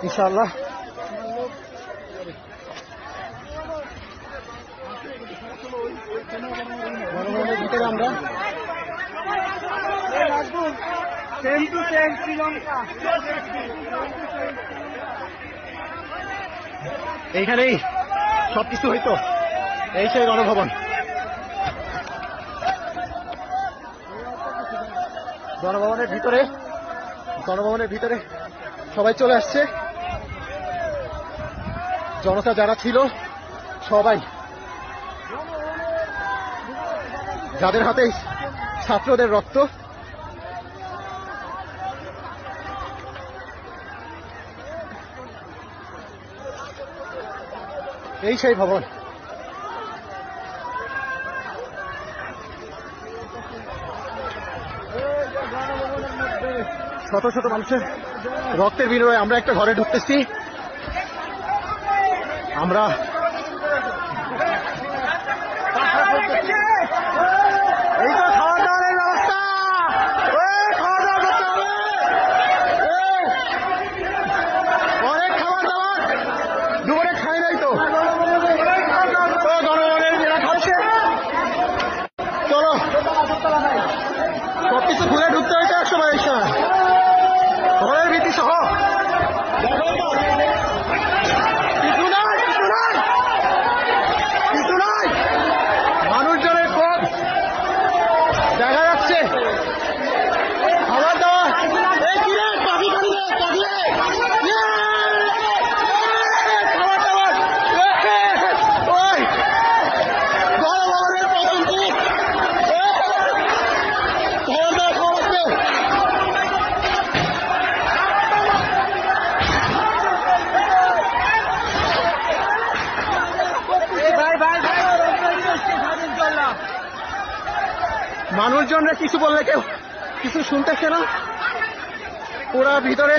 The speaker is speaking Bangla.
ইনশাআল্লাহ। গণভবনের ভিতরে আমরা এইখানেই সবকিছু হইতো। এই সেই গণভবন। গণভবনের ভিতরে সবাই চলে আসছে। জনতা যারা ছিল সবাই, যাদের হাতে ছাত্রদের রক্ত, এই সেই ভবন। শত শত মানুষের রক্তের বিনিময়ে আমরা একটা ঘরে ঢুকতেছি। আমরা এই তো খাওয়া দাওয়ার ব্যবস্থা, খাওয়া দাওয়া করতে হবে। অনেক খাবার দাবার দুপুরে খাই নাই তো, গণভবনের যারা খাচ্ছে, চলো সবকিছু খুলে ঢুকতে হইতো 122 টাকা ঘরের ভীতি সহ। কিছু নাই, মানুষজনের কোপ দেখা যাচ্ছে। খাবার দাবার খাবার দাবার গণভবনের প্রথম দিন খাবার দাবার খাওয়াচ্ছে। মানুষজনরা কিছু বললে কেউ কিছু শুনতেছে না, ওরা ভিতরে